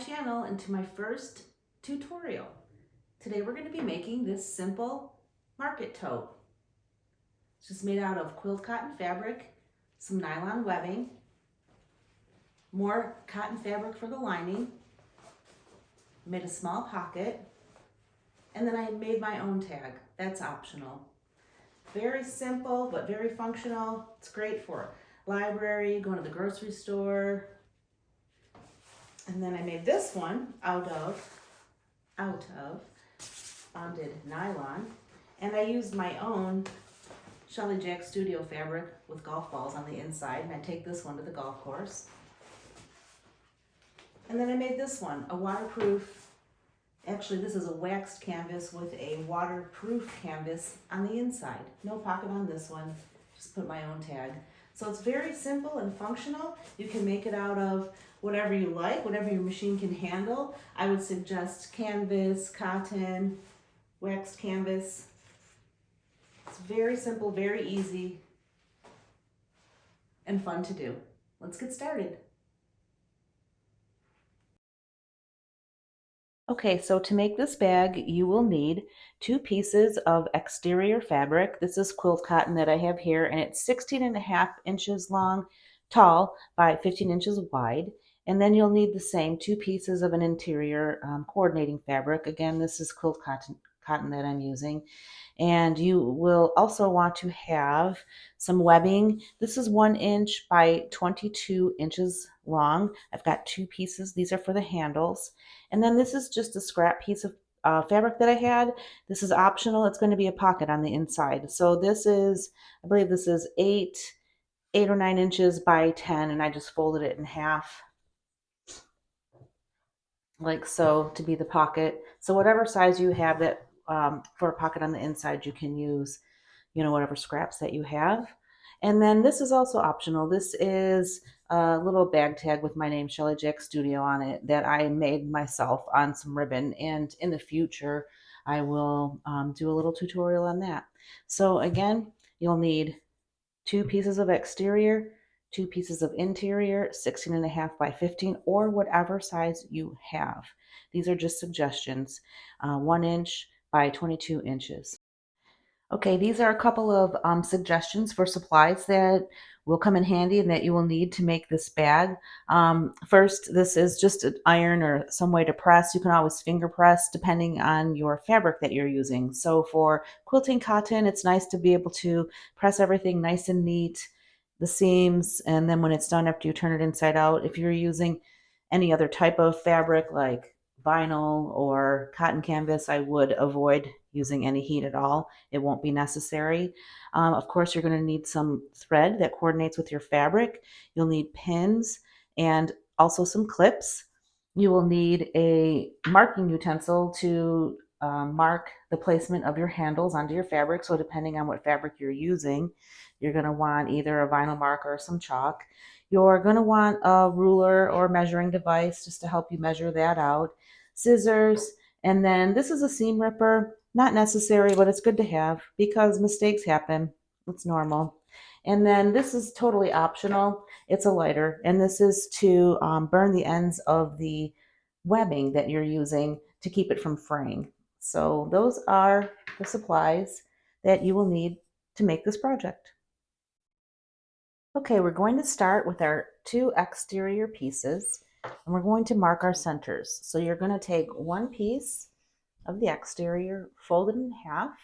channel and to my first tutorial. Today we're going to be making this simple market tote. It's just made out of quilled cotton fabric, some nylon webbing, more cotton fabric for the lining, made a small pocket, and then I made my own tag. That's optional. Very simple but very functional. It's great for library, going to the grocery store. And then I made this one out of bonded nylon, and I used my own Shelly Studio fabric with golf balls on the inside, and I take this one to the golf course. And then I made this one, a waterproof, actually this is a waxed canvas with a waterproof canvas on the inside. No pocket on this one, just put my own tag. So it's very simple and functional. You can make it out of whatever you like, whatever your machine can handle. I would suggest canvas, cotton, waxed canvas. It's very simple, very easy, and fun to do. Let's get started. Okay, so to make this bag, you will need 2 pieces of exterior fabric. This is quilled cotton that I have here, and it's 16.5 inches tall by 15 inches wide. And then you'll need the same 2 pieces of an interior coordinating fabric. Again, this is quilled cotton that I'm using. And you will also want to have some webbing. This is 1 inch by 22 inches long. I've got 2 pieces. These are for the handles. And then this is just a scrap piece of fabric that I had. This is optional. It's going to be a pocket on the inside. So this is, I believe this is 8 or 9 inches by 10, and I just folded it in half like so to be the pocket. So whatever size you have that for a pocket on the inside, you can use, whatever scraps that you have. And then this is also optional. This is a little bag tag with my name, Shelly Studio, on it that I made myself on some ribbon. And in the future, I will do a little tutorial on that. So again, you'll need 2 pieces of exterior, 2 pieces of interior, 16.5 by 15, or whatever size you have. These are just suggestions, 1 inch by 22 inches. Okay, these are a couple of suggestions for supplies that will come in handy and that you will need to make this bag. First, this is just an iron or some way to press. You can always finger press depending on your fabric that you're using. So for quilting cotton, it's nice to be able to press everything nice and neat, the seams, and then when it's done, after you turn it inside out, if you're using any other type of fabric like vinyl or cotton canvas, I would avoid using any heat at all. It won't be necessary. Of course, you're going to need some thread that coordinates with your fabric. You'll need pins and also some clips. You will need a marking utensil to mark the placement of your handles onto your fabric. So depending on what fabric you're using, you're going to want either a vinyl marker or some chalk. You're going to want a ruler or measuring device just to help you measure that out, scissors, and then this is a seam ripper. Not necessary, but it's good to have because mistakes happen. It's normal. And then this is totally optional. It's a lighter, and this is to burn the ends of the webbing that you're using to keep it from fraying. So those are the supplies that you will need to make this project. Okay, we're going to start with our 2 exterior pieces, and we're going to mark our centers. So you're going to take 1 piece of the exterior, fold it in half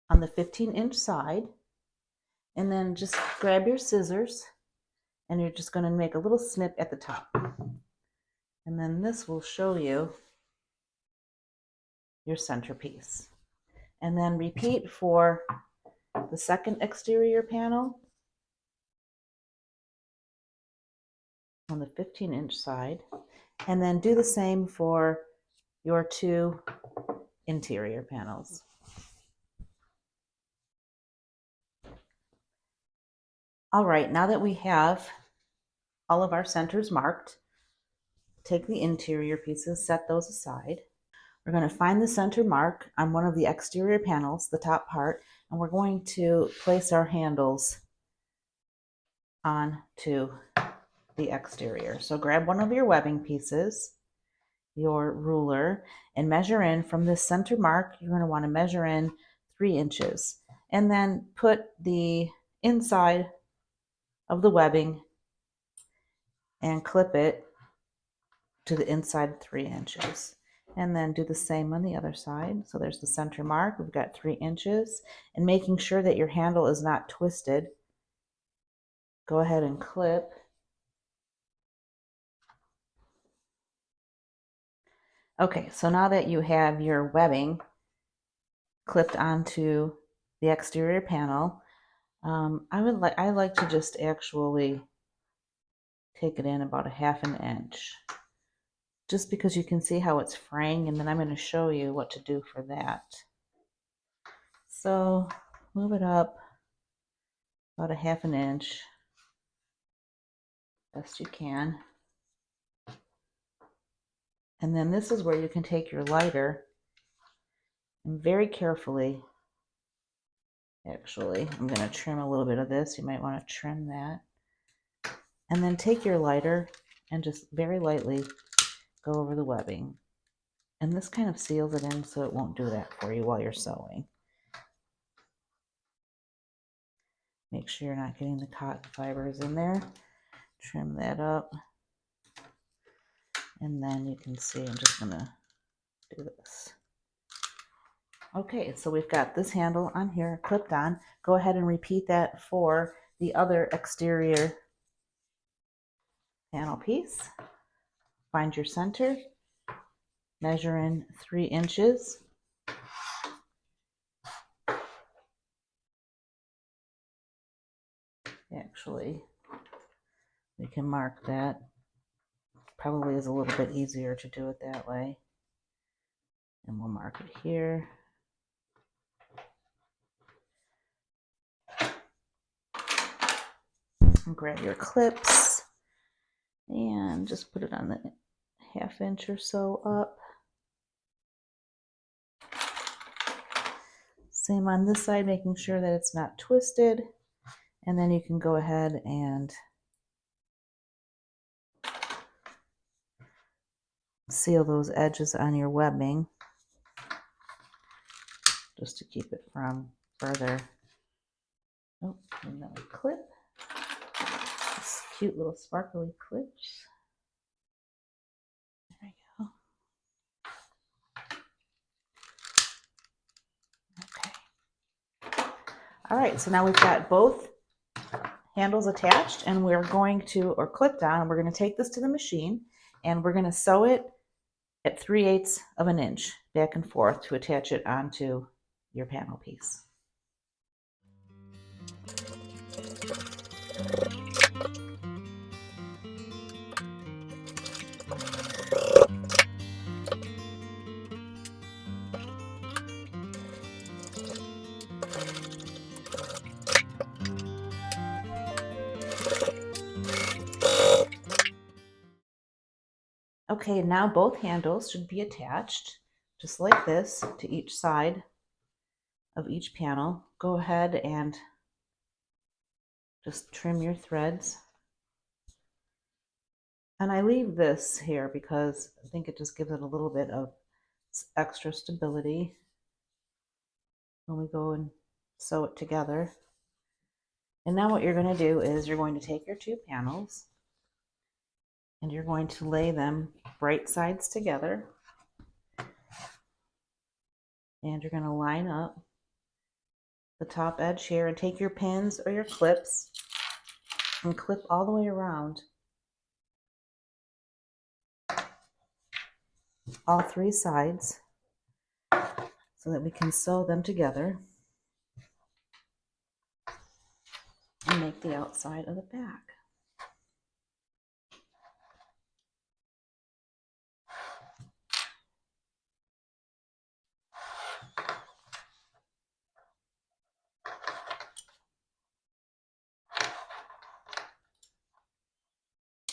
on the 15-inch side, and then just grab your scissors, and you're just going to make a little snip at the top. And then this will show you your centerpiece. And then repeat for the second exterior panel on the 15-inch side, and then do the same for your 2 interior panels. All right, now that we have all of our centers marked, take the interior pieces, set those aside. We're going to find the center mark on one of the exterior panels, the top part, and we're going to place our handles onto the exterior. So grab one of your webbing pieces, your ruler, and measure in from this center mark. You're going to want to measure in 3 inches, and then put the inside of the webbing and clip it to the inside 3 inches. And then do the same on the other side. So there's the center mark. We've got 3 inches, and making sure that your handle is not twisted, go ahead and clip. Okay, so now that you have your webbing clipped onto the exterior panel, I like to just actually take it in about a 1/2 inch, just because you can see how it's fraying, and then I'm going to show you what to do for that. So move it up about a 1/2 inch, best you can. And then this is where you can take your lighter and very carefully, actually, I'm going to trim a little bit of this. You might want to trim that. And then take your lighter and just very lightly go over the webbing. And this kind of seals it in so it won't do that for you while you're sewing. Make sure you're not getting the cotton fibers in there. Trim that up. And then you can see I'm just going to do this. Okay, so we've got this handle on here clipped on. Go ahead and repeat that for the other exterior panel piece. Find your center, measure in 3 inches. Actually, we can mark that. Probably is a little bit easier to do it that way. And we'll mark it here. And grab your clips and just put it on the 1/2 inch or so up. Same on this side, making sure that it's not twisted. And then you can go ahead and seal those edges on your webbing just to keep it from further. Oh, another clip. This cute little sparkly clips. There we go. Okay. All right, so now we've got both handles attached, and we're going to, or clipped on, and we're going to take this to the machine, and we're going to sew it at 3/8 of an inch back and forth to attach it onto your panel piece. Okay, now both handles should be attached just like this to each side of each panel. Go ahead and just trim your threads. And I leave this here because I think it just gives it a little bit of extra stability when we go and sew it together. And now what you're going to do is you're going to take your 2 panels and you're going to lay them right sides together. And you're going to line up the top edge here and take your pins or your clips and clip all the way around all 3 sides so that we can sew them together and make the outside of the back.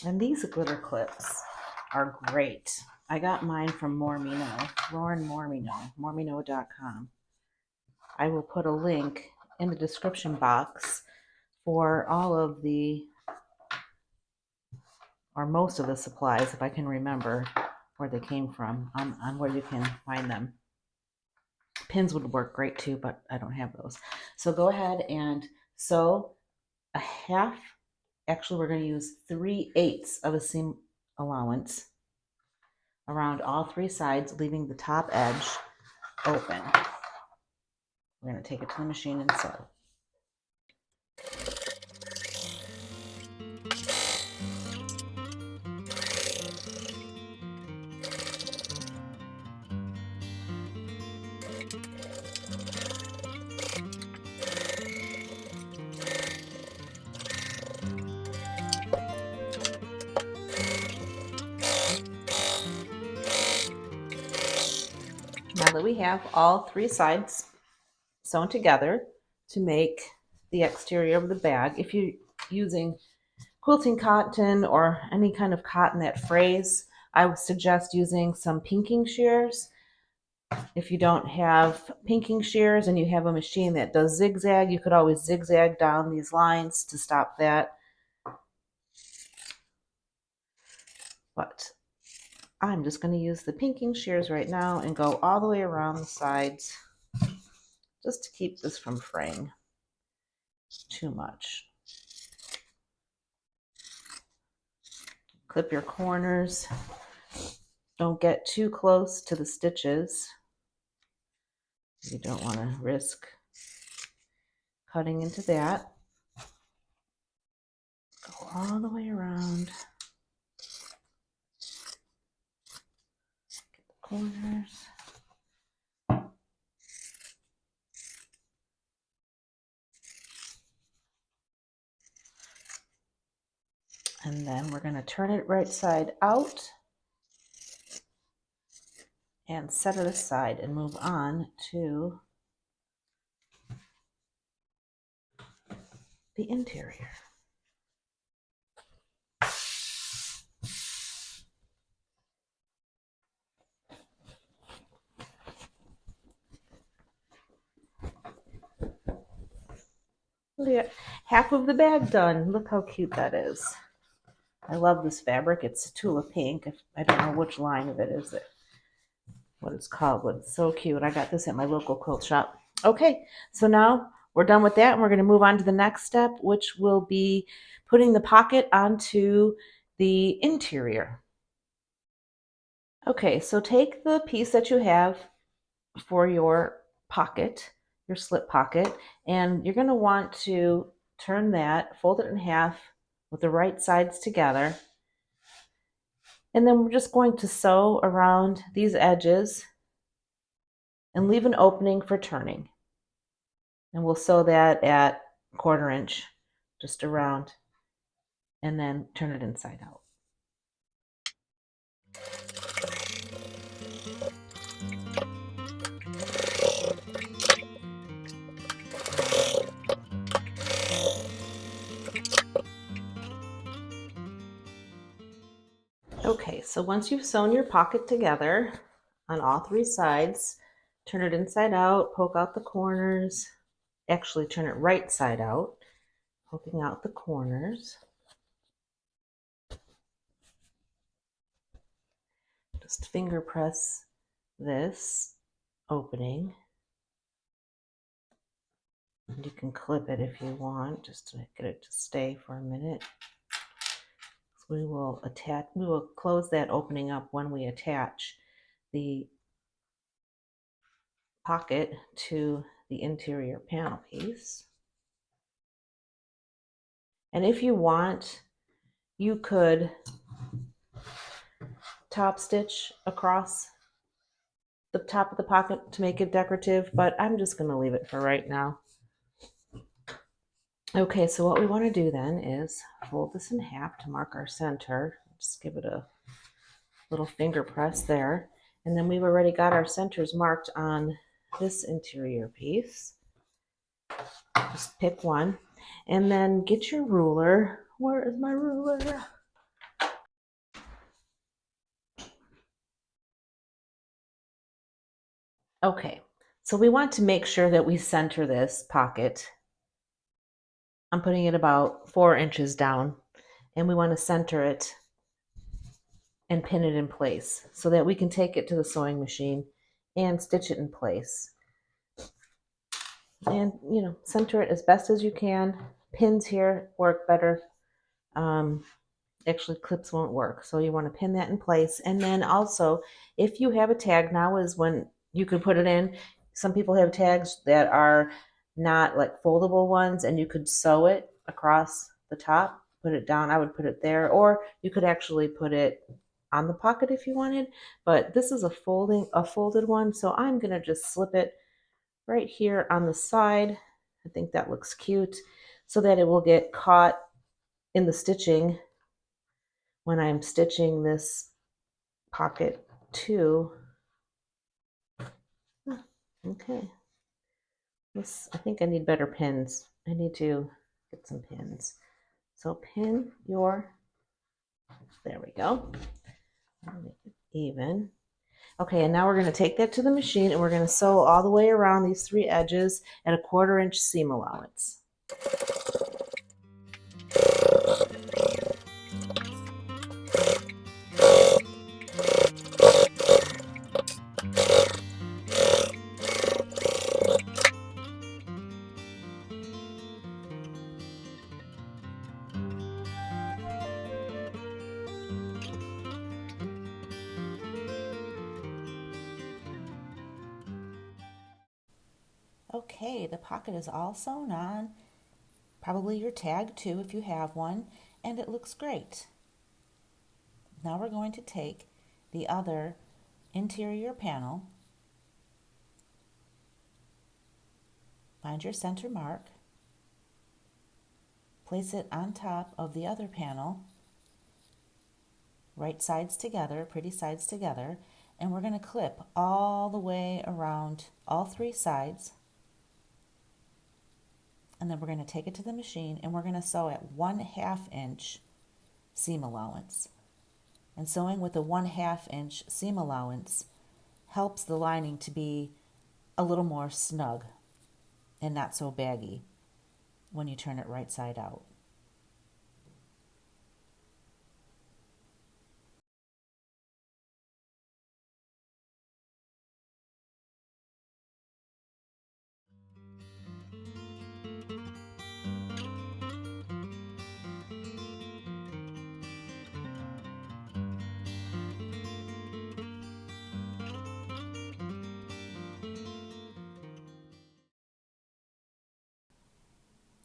And these glitter clips are great. I got mine from Lauren Mormino.com. I will put a link in the description box for all of the or most of the supplies, if I can remember where they came from, on where you can find them. Pins would work great too, but I don't have those. So go ahead and sew a half, actually we're going to use 3/8 of a seam allowance around all three sides, leaving the top edge open. We're going to take it to the machine and sew. Now that we have all three sides sewn together to make the exterior of the bag, if you're using quilting cotton or any kind of cotton that frays, I would suggest using some pinking shears. If you don't have pinking shears and you have a machine that does zigzag, you could always zigzag down these lines to stop that. But I'm just going to use the pinking shears right now and go all the way around the sides just to keep this from fraying too much. Clip your corners. Don't get too close to the stitches. You don't want to risk cutting into that. Go all the way around. Get the corners. And then we're going to turn it right side out and set it aside and move on to the interior. Look at half of the bag done. Look how cute that is. I love this fabric. It's Tula Pink. I don't know which line of it is what it's called, but it's so cute. I got this at my local quilt shop. Okay, so now we're done with that, and we're going to move on to the next step, which will be putting the pocket onto the interior. Okay, so take the piece that you have for your pocket, your slip pocket, and you're going to want to turn that, fold it in half with the right sides together. And then we're just going to sew around these edges and leave an opening for turning. And we'll sew that at 1/4 inch, just around, and then turn it inside out. Okay, so once you've sewn your pocket together on all three sides, turn it inside out, poke out the corners. Actually, turn it right side out, poking out the corners. Just finger press this opening. And you can clip it if you want, just to get it to stay for a minute. So we will close that opening up when we attach the pocket to the interior panel piece. And if you want, you could top stitch across the top of the pocket to make it decorative, but I'm just going to leave it for right now. Okay, so what we want to do then is fold this in half to mark our center. Just give it a little finger press there. And then we've already got our centers marked on this interior piece. Just pick one and then get your ruler. Where is my ruler? Okay, so we want to make sure that we center this pocket. I'm putting it about 4 inches down, and we want to center it and pin it in place so that we can take it to the sewing machine and stitch it in place. And, center it as best as you can. Pins here work better. Actually, clips won't work. So you want to pin that in place. And then also, if you have a tag, now is when you can put it in. Some people have tags that are not like foldable ones, and you could sew it across the top, put it down. I would put it there, or you could actually put it on the pocket if you wanted. But this is a folded one, so I'm gonna just slip it right here on the side. I think that looks cute, so that it will get caught in the stitching when I'm stitching this pocket too. Okay. I think I need better pins. I need to get some pins. So pin there we go. Make it even. Okay, and now we're going to take that to the machine and we're going to sew all the way around these 3 edges at a 1/4 inch seam allowance. Okay, the pocket is all sewn on, probably your tag too if you have one, and it looks great. Now we're going to take the other interior panel, find your center mark, place it on top of the other panel, right sides together, pretty sides together, and we're going to clip all the way around all 3 sides. And then we're going to take it to the machine and we're going to sew at 1/2 inch seam allowance. And sewing with a 1/2 inch seam allowance helps the lining to be a little more snug and not so baggy when you turn it right side out.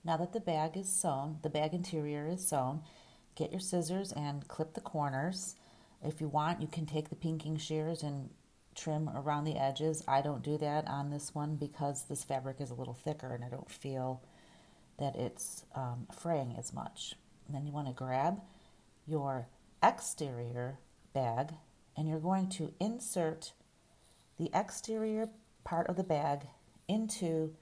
Now that the bag is sewn, the bag interior is sewn, get your scissors and clip the corners. If you want, you can take the pinking shears and trim around the edges. I don't do that on this one because this fabric is a little thicker and I don't feel that it's fraying as much. And then you want to grab your exterior bag and you're going to insert the exterior part of the bag into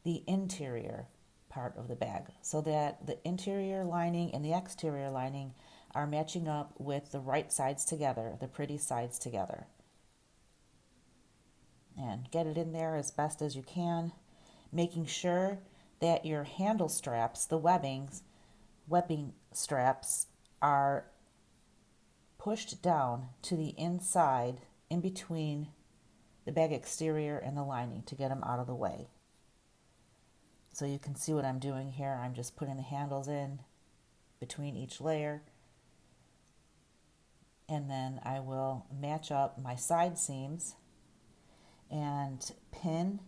the interior part of the bag so that the interior lining and the exterior lining are matching up with the right sides together, the pretty sides together. And get it in there as best as you can, making sure that your handle straps, the webbing straps, are pushed down to the inside in between the bag exterior and the lining to get them out of the way. So you can see what I'm doing here. I'm just putting the handles in between each layer. And then I will match up my side seams and pin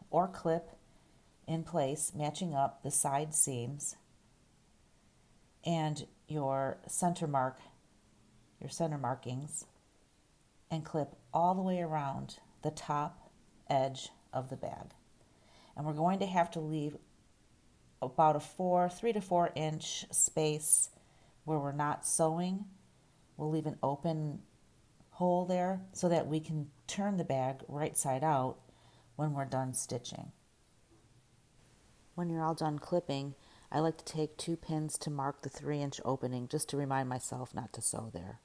or clip in place, matching up the side seams and your center markings, and clip all the way around the top edge of the bag. And we're going to have to leave about a 3 to 4 inch space where we're not sewing. We'll leave an open hole there so that we can turn the bag right side out when we're done stitching. When you're all done clipping, I like to take 2 pins to mark the 3 inch opening just to remind myself not to sew there.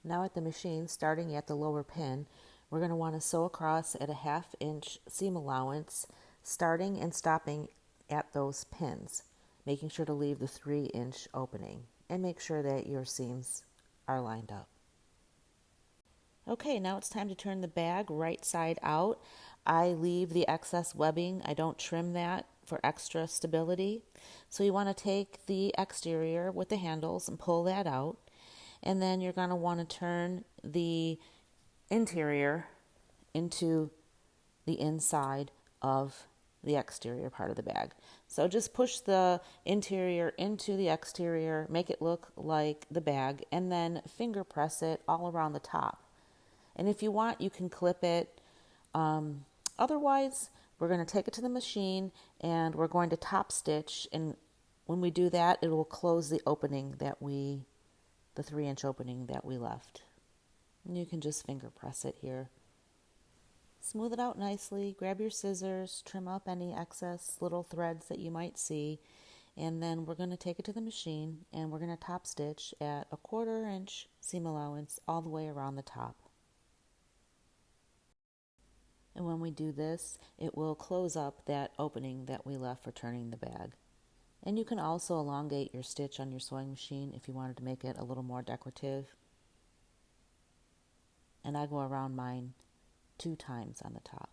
Now at the machine, starting at the lower pin, we're going to want to sew across at a 1/2 inch seam allowance, starting and stopping at those pins, making sure to leave the 3 inch opening. and make sure that your seams are lined up. Okay, now it's time to turn the bag right side out. I leave the excess webbing. I don't trim that for extra stability. So you want to take the exterior with the handles and pull that out. And then you're going to want to turn the interior into the inside of the exterior part of the bag. So just push the interior into the exterior, make it look like the bag, and then finger press it all around the top. And if you want, you can clip it. Otherwise, we're going to take it to the machine and we're going to top stitch. And when we do that, it will close the opening the 3-inch opening that we left. And you can just finger press it here. Smooth it out nicely, grab your scissors, trim up any excess little threads that you might see, and then we're going to take it to the machine and we're going to top stitch at a 1/4 inch seam allowance all the way around the top. And when we do this, it will close up that opening that we left for turning the bag. And you can also elongate your stitch on your sewing machine if you wanted to make it a little more decorative. And I go around mine 2 times on the top.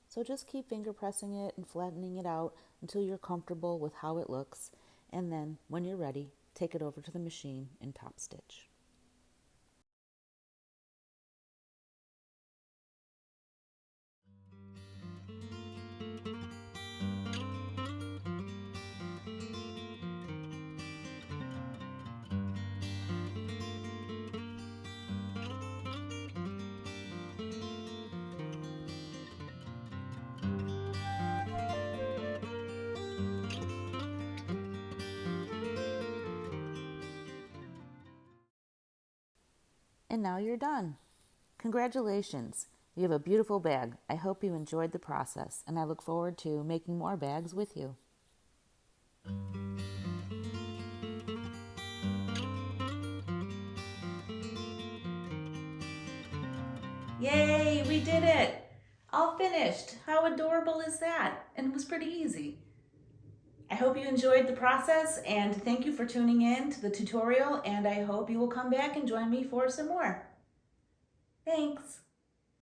So just keep finger pressing it and flattening it out until you're comfortable with how it looks. And then when you're ready, take it over to the machine and top stitch. And now you're done. Congratulations! You have a beautiful bag. I hope you enjoyed the process, and I look forward to making more bags with you. Yay, we did it! All finished. How adorable is that? And it was pretty easy. I hope you enjoyed the process, and thank you for tuning in to the tutorial, and I hope you will come back and join me for some more. Thanks.